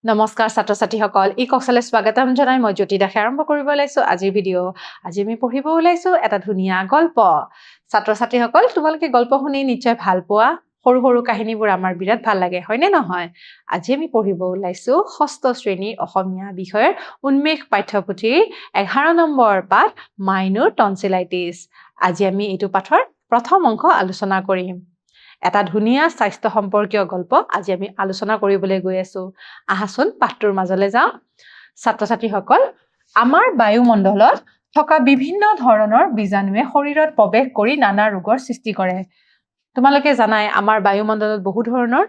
নমস্কাৰ ছাত্ৰ ছাত্ৰীসকল ই কক্সলে স্বাগতম জনাই মই জ্যোতি দাসে আৰম্ভ কৰিব ওলাইছো আজিৰ ভিডিঅ' আজি আমি পঢ়িব ওলাইছো এটা ধুনীয়া গল্প ছাত্ৰ ছাত্ৰীসকল তোমালোকে গল্প শুনি নিশ্চয় ভাল পোৱা সৰু সৰু কাহিনীবোৰ আমাৰ বিৰাট ভাল লাগে হয়নে নহয় আজি আমি পঢ়িব ওলাইছো ষষ্ঠ শ্ৰেণীৰ অসমীয়া বিষয়ৰ উন্মেষ পাঠ্যপুথিৰ 11 নম্বৰ পাঠ মাইনুৰ টনচিলাইটিছ আজি আমি এইটো পাঠৰ প্ৰথম অংশ আলোচনা কৰিম এটা ধুনীয়া স্বাস্থ্য সম্পৰ্কীয় গল্প আজি আমি আলোচনা কৰিবলৈ গৈ আছো আহাচোন পাঠটোৰ মাজলৈ যাওঁ ছাত্ৰ ছাত্ৰীসকল আমাৰ বায়ুমণ্ডলত থকা বিভিন্ন ধৰণৰ বীজাণুৱে শৰীৰত প্ৰৱেশ কৰি নানা ৰোগৰ সৃষ্টি কৰে তোমালোকে জানাই আমাৰ বায়ুমণ্ডলত বহু ধৰণৰ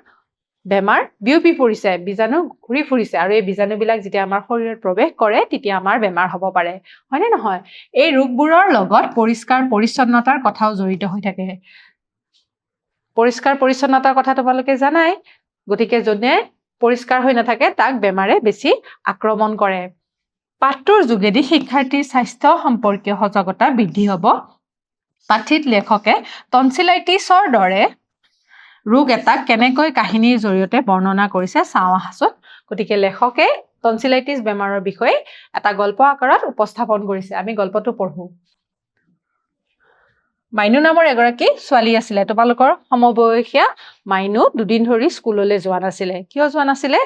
বেমাৰ বিয়পি পৰিছে বীজাণু ঘূৰি ফুৰিছে আৰু এই বীজাণুবিলাক যেতিয়া আমাৰ শৰীৰত প্ৰৱেশ কৰে তেতিয়া আমাৰ বেমাৰ হ'ব পাৰে হয়নে নহয় এই ৰোগবোৰৰ লগত পৰিষ্কাৰ পৰিচ্ছন্নতাৰ কথাও জড়িত হৈ থাকে পৰিষ্কাৰ পৰিচ্ছন্নতাৰ কথা তোমালোকে জানাই গতিকে যোনে পৰিষ্কাৰ হৈ নাথাকে তাক বেমাৰে বেছি আক্ৰমণ কৰে পাঠটোৰ যোগেদি শিক্ষাৰ্থীৰ স্বাস্থ্য সম্পৰ্কীয় সজাগতা বৃদ্ধি হ'ব পাঠিত লেখকে টনচিলাইটিছৰ দৰে ৰোগ এটা কেনেকৈ কাহিনীৰ জৰিয়তে বৰ্ণনা কৰিছে চাওঁ আহাচোন গতিকে লেখকে টনচিলাইটিছ বেমাৰৰ বিষয়ে এটা গল্প আকাৰত উপস্থাপন কৰিছে আমি গল্পটো পঢ়ো মাইনু নামৰ এগৰাকী ছোৱালী আছিলে তোমালোকৰ সমবয়সীয়া মাইনু দুদিন ধৰি স্কুললৈ যোৱা নাছিলে কিয় যোৱা নাছিলে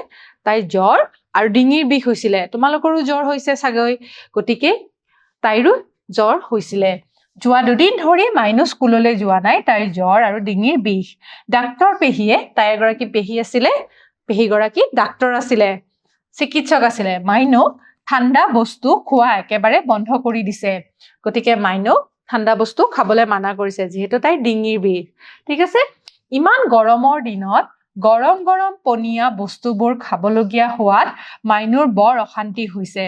তাই জ্বৰ আৰু ডিঙিৰ বিষ হৈছিলে তোমালোকৰো জ্বৰ হৈছে চাগৈ গতিকে তাইৰো জ্বৰ হৈছিলে যোৱা দুদিন ধৰি মাইনু স্কুললৈ যোৱা নাই তাইৰ জ্বৰ আৰু ডিঙিৰ বিষ ডাক্তৰ পেহীয়ে তাই এগৰাকী পেহী আছিলে পেহীগৰাকী ডাক্তৰ আছিলে চিকিৎসক আছিলে মাইনু ঠাণ্ডা বস্তু খোৱা একেবাৰে বন্ধ কৰি দিছে গতিকে মাইনু ঠাণ্ডা বস্তু খাবলৈ মানা কৰিছে যিহেতু তাই ডিঙিৰ বিষ ঠিক আছে ইমান গৰমৰ দিনত গৰম গৰম পনীয়া বস্তুবোৰ খাবলগীয়া হোৱাত মাইনুৰ বৰ অশান্তি হৈছে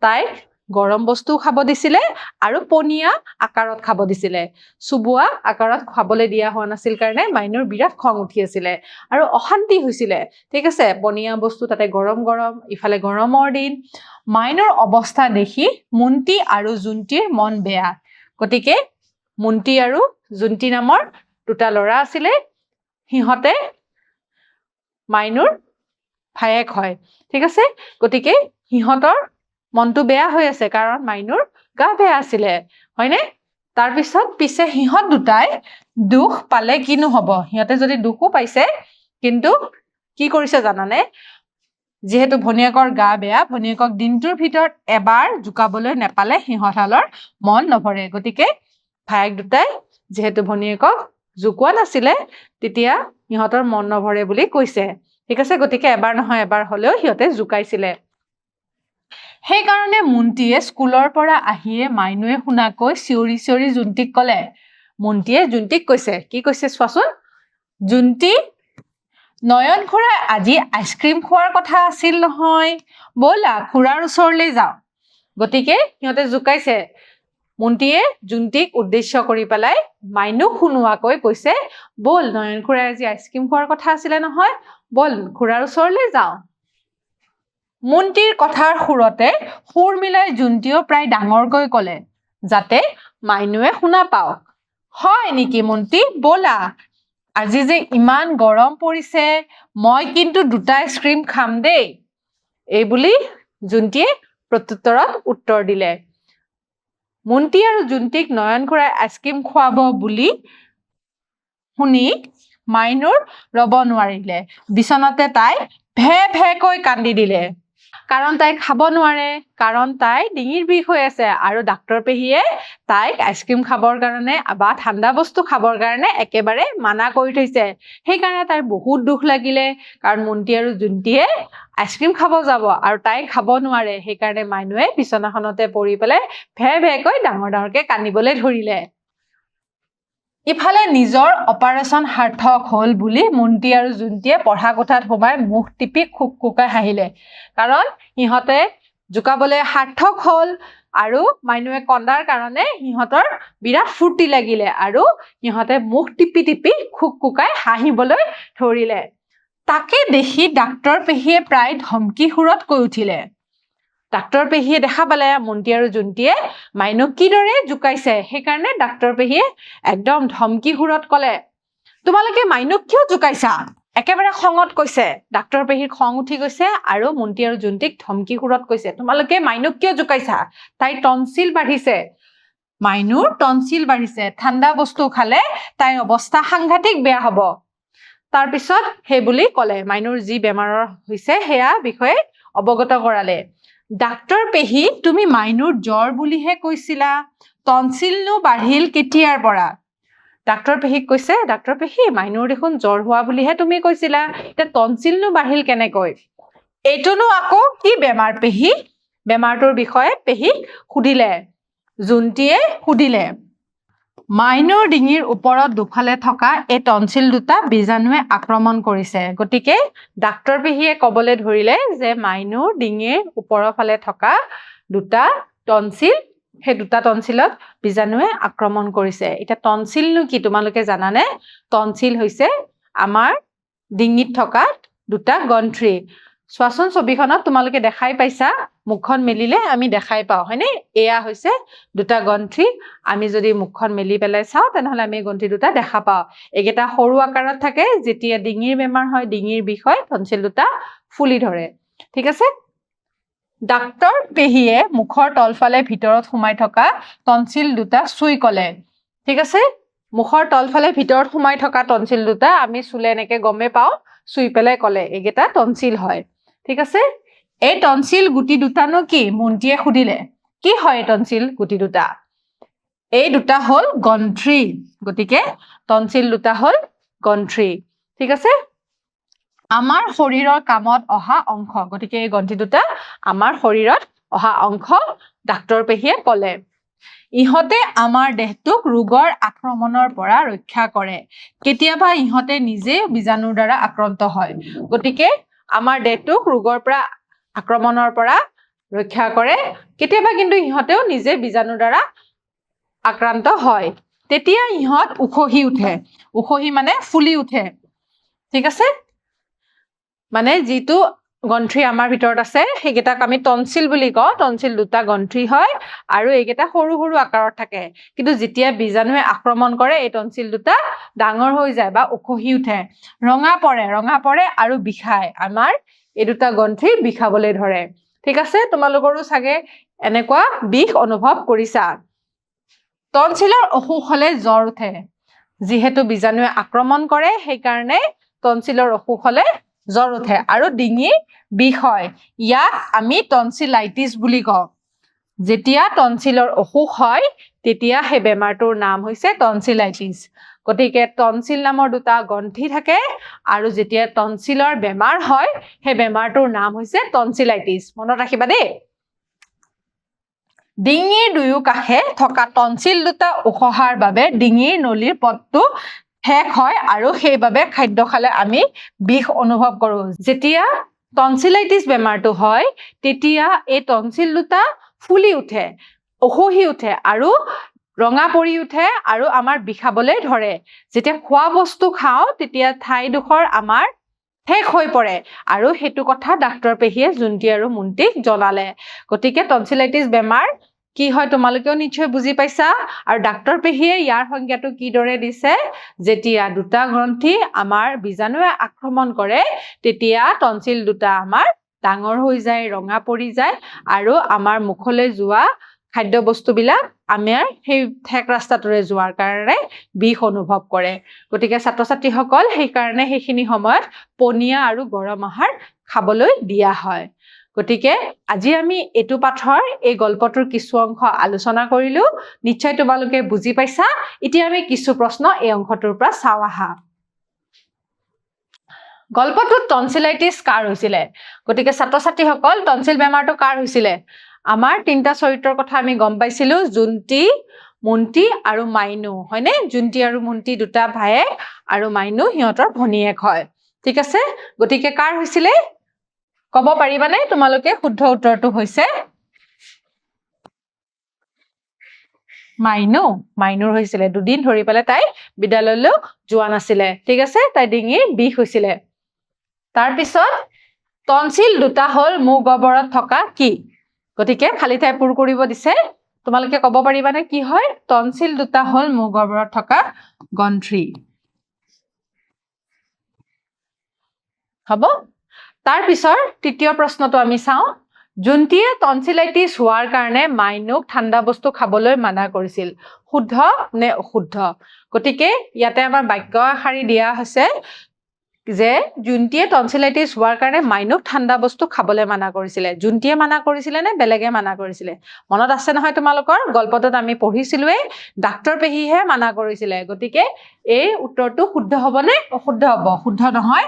তাই গৰম বস্তু খাব দিছিলে আৰু পনীয়া আকাৰত খাব দিছিলে চুবোৱা আকাৰত খাবলৈ দিয়া হোৱা নাছিল কাৰণে মাইনুৰ বিৰাট খং উঠি আছিলে আৰু অশান্তি হৈছিলে ঠিক আছে পনীয়া বস্তু তাতে গৰম গৰম ইফালে গৰমৰ দিন মাইনুৰ অৱস্থা দেখি মুন্তি আৰু জুন্তিৰ মন বেয়া গতিকে মুন্তি আৰু জুন্তি নামৰ দুটা ল'ৰা আছিলে সিহঁতে মাইনুৰ ভায়েক হয় ঠিক আছে গতিকে সিহঁতৰ মনটো বেয়া হৈ আছে কাৰণ মাইনুৰ গা বেয়া আছিলে হয়নে তাৰপিছত পিছে সিহঁত দুটাই দুখ পালে কিনো হ'ব সিহঁতে যদি দুখো পাইছে কিন্তু কি কৰিছে জানানে যিহেতু ভনীয়েকৰ গা বেয়া ভনীয়েকক দিনটোৰ ভিতৰত এবাৰ জোকাবলৈ নেপালে সিহঁতহালৰ মন নভৰে গতিকে ভায়েক দুটাই যিহেতু ভনীয়েকক জোকোৱা নাছিলে তেতিয়া সিহঁতৰ মন নভৰে বুলি কৈছে ঠিক আছে গতিকে এবাৰ নহয় এবাৰ হ'লেও সিহঁতে জোকাইছিলে সেইকাৰণে মুন্তিয়ে স্কুলৰ পৰা আহিয়ে মাইনুৱে শুনাকৈ চিঞৰি চিঞৰি জুন্তিক ক'লে মুন্তিয়ে জুন্তিক কৈছে কি কৈছে চোৱাচোন জুন্তি নয়ন খুৰাই আজি আইচক্ৰীম খোৱাৰ কথা আছিল নহয় ব'লা খুৰাৰ ওচৰলৈ যাওঁ গতিকে সিহঁতে জোকাইছে মুন্তিয়ে জুন্তিক উদ্দেশ্য কৰি পেলাই মাইনুক শুনোৱাকৈ কৈছে ব'ল নয়ন খুৰাই আজি আইচক্ৰীম খোৱাৰ কথা আছিলে নহয় ব'ল খুৰাৰ ওচৰলৈ যাওঁ মুন্তিৰ কথাৰ সুৰতে সুৰ মিলাই জুন্তিও প্ৰায় ডাঙৰকৈ ক'লে যাতে মাইনুৱে শুনা পাওক হয় নেকি মুন্তি ব'লা আজি যে ইমান গৰম পৰিছে মই কিন্তু দুটা আইচক্ৰীম খাম দেই এই বুলি জুন্তিয়ে প্ৰত্যুত্তৰত উত্তৰ দিলে মুন্তি আৰু জুন্তিক নয়ন খুৰাই আইচক্ৰীম খুৱাব বুলি শুনি মাইনুৰ ৰ'ব নোৱাৰিলে বিচনাতে তাই ভে ভেকৈ কান্দি দিলে কাৰণ তাই খাব নোৱাৰে কাৰণ তাই ডিঙিৰ বিষ হৈ আছে আৰু ডাক্তৰ পেহীয়ে তাইক আইচক্ৰীম খাবৰ কাৰণে বা ঠাণ্ডা বস্তু খাবৰ কাৰণে একেবাৰে মানা কৰি থৈছে সেইকাৰণে তাইৰ বহুত দুখ লাগিলে কাৰণ মুন্তি আৰু জুন্তিয়ে আইচক্ৰীম খাব যাব আৰু তাই খাব নোৱাৰে সেইকাৰণে মাইনুৱে বিচনাখনতে পৰি পেলাই ভে ভেকৈ ডাঙৰ ডাঙৰকৈ কান্দিবলৈ ধৰিলে ইফালে নিজৰ অপাৰেশ্যন সাৰ্থক হ'ল বুলি মুন্তি আৰু জুন্তিয়ে পঢ়া কোঠাত সোমাই মুখ টিপি খুক খুকাই হাঁহিলে কাৰণ সিহঁতে জোকাবলৈ সাৰ্থক হ'ল আৰু মাইনুৱে কন্দাৰ কাৰণে সিহঁতৰ বিৰাট ফূৰ্তি লাগিলে আৰু সিহঁতে মুখ টিপি টিপি খুক খুকাই হাঁহিবলৈ ধৰিলে তাকে দেখি ডাক্তৰ পেহীয়ে প্ৰায় ধমকি সুৰত কৈ উঠিলে ডাক্তৰ পেহীয়ে দেখা পালে মুন্তি আৰু জুন্তিয়ে মাইনুক কিদৰে জোকাইছে সেইকাৰণে ডাক্তৰ পেহীয়ে একদম ধমকি সুৰত ক'লে তোমালোকে মাইনুক কিয় জোকাইছা একেবাৰে খঙত কৈছে, ডাক্তৰ পেহীৰ খং উঠি গৈছে আৰু মন্ত্ৰী আৰু জোণ্টিক ধমকি সুৰত কৈছে, তোমালোকে মাইনুক কিয় জোকাইছা? তাইৰ টনচিল বাঢ়িছে। মাইনুৰ টনচিল বাঢ়িছে, ঠাণ্ডা বস্তু খালে তাইৰ অৱস্থা সাংঘাতিক বেয়া হ'ব। তাৰপিছত সেই বুলি ক'লে, মাইনুৰ যি বেমাৰৰ হৈছে সেয়া বিষয়ে অৱগত কৰালে। ডাক্তৰ পেহী, তুমি মাইনুৰ জ্বৰ বুলিহে কৈছিলা, টনচিলনো বাঢ়িল কেতিয়াৰ পৰা? ডাক্তৰ পেহীক কৈছে, ডাক্তৰ পেহী, মাইনুৰ দেখোন জ্বৰ হোৱা বুলিহে তুমি কৈছিলা, এতিয়া টনচিলনো বাঢ়িল কেনেকৈ? এইটোনো আকৌ কি বেমাৰ পেহী? বেমাৰটোৰ বিষয়ে পেহীক সুধিলে। জোণ্টিয়ে সুধিলে, মাইনুৰ ডিঙিৰ ওপৰত দুফালে থকা এই টনচিল দুটা বীজাণুৱে আক্ৰমণ কৰিছে। গতিকে ডাক্তৰ পেহীয়ে ক'বলৈ ধৰিলে যে মাইনুৰ ডিঙিৰ ওপৰৰ ফালে থকা দুটা টনচিল, সেই দুটা টনচিলত বীজাণুৱে আক্ৰমণ কৰিছে। এতিয়া টনচিলনো কি তোমালোকে জানানে? টনচিল হৈছে আমাৰ ডিঙিত থকা দুটা গন্থি। চোৱাচোন ছবিখনত তোমালোকে দেখাই পাইছা, মুখখন মেলিলে আমি দেখাই পাওঁ, হয়নে? এয়া হৈছে দুটা গন্থি। আমি যদি মুখখন মেলি পেলাই চাওঁ তেনেহ'লে আমি গন্থি দুটা দেখা পাওঁ। এইকেইটা সৰু আকাৰত থাকে, যেতিয়া ডিঙিৰ বেমাৰ হয়, ডিঙিৰ বিষ হয়, টনচিল দুটা ফুলি ধৰে। ঠিক আছে? ডাক্তৰ পেহীয়ে মুখৰ তলফালে ভিতৰত সোমাই থকা টনচিল দুটা চুই ক'লে। ঠিক আছে? মুখৰ তলফালে ভিতৰত সোমাই থকা টনচিল দুটা আমি চুলে এনেকে গমে পাওঁ, চুই পেলাই ক'লে এইকেইটা টনচিল হয়। ঠিক আছে? এই টনচিল গুটি দুটানো কি? মন্ত্ৰীয়ে সুধিলে। কি হয় এই টনচিল গুটি দুটা? এই দুটা হ'ল গন্থি। গতিকে টনচিল দুটা হ'ল গন্থি। ঠিক আছে? আমাৰ শৰীৰৰ কামত অহা অংশ। গতিকে এই গন্থি দুটা আমাৰ শৰীৰত অহা অংশ, ডাক্তৰ পেহীয়ে ক'লে। ইহঁতে আমাৰ দেহটোক ৰোগৰ আক্ৰমণৰ পৰা ৰক্ষা কৰে। কেতিয়াবা ইহঁতে নিজেই বীজাণুৰ দ্বাৰা আক্ৰান্ত হয়। গতিকে আমাৰ দেহটোক ৰোগৰ পৰা আক্ৰমণৰ পৰা ৰক্ষা কৰে। কেতিয়াবা কিন্তু ইহঁতেও নিজে বীজাণুৰ দ্বাৰা আক্ৰান্ত হয়। তেতিয়া ইহঁত উখহি উঠে। উখহি মানে ফুলি উঠে। ঠিক আছে? মানে যিটো গন্থি আমাৰ ভিতৰত আছে সেইকেইটাক আমি টনচিল বুলি কওঁ। টনচিল দুটা গন্থি হয় আৰু এইকেইটা সৰু সৰু আকাৰত থাকে। কিন্তু যেতিয়া বীজাণুৱে আক্ৰমণ কৰে এই টনচিল দুটা ডাঙৰ হৈ যায় বা উখহি উঠে, ৰঙা পৰে আৰু বিষায়। আমাৰ এই দুটা গন্থি বিষাবলৈ ধৰে। ঠিক আছে? তোমালোকৰো চাগে এনেকুৱা বিষ অনুভৱ কৰিছা। টনচিলৰ অসুখ হ'লে জ্বৰ উঠে। যিহেতু বীজাণুৱে আক্ৰমণ কৰে সেইকাৰণে টনচিলৰ অসুখ হ'লে জ্বৰ উঠে আৰু ডিঙি বিষ হয়। ইয়াক আমি টনচিলাইটিছ বুলি কওঁ। যেতিয়া টনচিলৰ অসুখ হয় তেতিয়া সেই বেমাৰটোৰ নাম হৈছে টনচিলাইটিছ। গতিকে টনচিল নামৰ দুটা গন্থি থাকে আৰু যেতিয়া টনচিলৰ বেমাৰ হয় সেই বেমাৰটোৰ নাম হৈছে টনচিলাইটিছ। মনত ৰাখিবা দেই। ডিঙিৰ দুয়ো কাষে থকা টনচিল দুটা উখহাৰ বাবে ডিঙিৰ নলীৰ পথটো ঠেক হয় আৰু সেইবাবে খাদ্য খালে আমি বিষ অনুভৱ কৰোঁ। যেতিয়া টনচিলাইটিছ বেমাৰটো হয় তেতিয়া এই টনচিল দুটা ফুলি উঠে, উখহি উঠে আৰু ৰঙা পৰি উঠে আৰু আমাৰ বিষাবলৈ ধৰে। যেতিয়া খোৱা বস্তু খাওঁ তেতিয়া ঠাইডোখৰ আমাৰ ঠেক হৈ পৰে আৰু সেইটো কথা ডাক্তৰ পেহীয়ে জোণ্টি আৰু মুণ্টিক জনালে। গতিকে টনচিলাইটিছ বেমাৰ কি হয় তোমালোকেও নিশ্চয় বুজি পাইছা। আৰু ডাক্তৰ পেহীয়ে ইয়াৰ সংজ্ঞাটো কিদৰে দিছে, যেতিয়া দুটা গ্ৰন্থি আমাৰ বীজাণুৱে আক্ৰমণ কৰে তেতিয়া টনচিল দুটা আমাৰ ডাঙৰ হৈ যায়, ৰঙা পৰি যায় আৰু আমাৰ মুখলৈ যোৱা খাদ্য বস্তুবিলাক আমাৰ সেই ঠেক ৰাস্তাটোৰে যোৱাৰ কাৰণে বিষ অনুভৱ কৰে। গতিকে ছাত্ৰ ছাত্ৰীসকল সেইকাৰণে সেইখিনি সময়ত পনীয়া আৰু গৰম আহাৰ খাবলৈ দিয়া হয়। গতিকে আজি আমি এইটো পাঠৰ এই গল্পটোৰ কিছু অংশ আলোচনা কৰিলো। নিশ্চয় তোমালোকে বুজি পাইছা। এতিয়া আমি কিছু প্ৰশ্ন এই অংশটোৰ পৰা চাওঁ আহা। গল্পটোত টনচিলাইটিছ কাৰ হৈছিলে? গতিকে ছাত্ৰ ছাত্ৰীসকল টনচিল বেমাৰটো কাৰ হৈছিলে? আমাৰ তিনিটা চৰিত্ৰৰ কথা আমি গম পাইছিলো, জোণ্টি, মুণ্টি আৰু মাইনু, হয়নে? জোণ্টি আৰু মুণ্টি দুটা ভায়েক আৰু মাইনু সিহঁতৰ ভনীয়েক হয়। ঠিক আছে? গতিকে কাৰ হৈছিলে ক'ব পাৰিবানে তোমালোকে? শুদ্ধ উত্তৰটো হৈছে মাইনুৰ হৈছিলে। দুদিন ধৰি পেলাই তাই বিদ্যালয়লৈ যোৱা নাছিলে। ঠিক আছে? তাই ডিঙিৰ বিষ হৈছিলে। তাৰপিছত টনচিল দুটা হ'ল মুখ গহ্বৰত থকা কি? গতিকে খালী ঠাই পূৰ কৰিব দিছে। তোমালোকে ক'ব পাৰিবানে কি হয়? টনচিল দুটা হ'ল মুখ গহ্বৰত থকা গন্থি। হ'ব তাৰ পিছৰ তৃতীয় প্ৰশ্নটো আমি চাওঁ জুন্তীয়ে টনচিলাইটিছ হোৱাৰ কাৰণে মাইনুক ঠাণ্ডা বস্তু খাবলৈ মানা কৰিছিল শুদ্ধ নে অশুদ্ধ গতিকে ইয়াতে আমাৰ বাক্য এশাৰী দিয়া হৈছে যে জুন্তীয়ে টনচিলাইটিছ হোৱাৰ কাৰণে মাইনুক ঠাণ্ডা বস্তু খাবলৈ মানা কৰিছিলে জুন্তীয়ে মানা কৰিছিলে নে বেলেগে মানা কৰিছিলে মনত আছে নহয় তোমালোকৰ গল্পটোত আমি পঢ়িছিলোৱে ডাক্তৰ পেহীহে মানা কৰিছিলে গতিকে এই উত্তৰটো শুদ্ধ হ'ব নে অশুদ্ধ হ'ব শুদ্ধ নহয়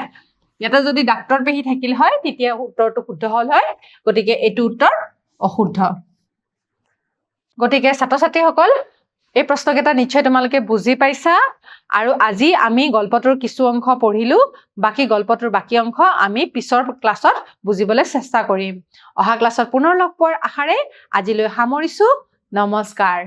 ইয়াতে যদি ডাক্তৰ পেহী থাকিল হয় তেতিয়া উত্তৰটো শুদ্ধ হ'ল হয় গতিকে এইটো উত্তৰ অশুদ্ধ গতিকে ছাত্ৰ-ছাত্ৰীসকল এই প্ৰশ্নকেইটা নিশ্চয় তোমালোকে বুজি পাইছা আৰু আজি আমি গল্পটোৰ কিছু অংশ পঢ়িলো বাকি গল্পটোৰ বাকি অংশ আমি পিছৰ ক্লাছত বুজিবলৈ চেষ্টা কৰিম অহা ক্লাছত পুনৰ লগ পোৱাৰ আশাৰে আজিলৈ সামৰিছো নমস্কাৰ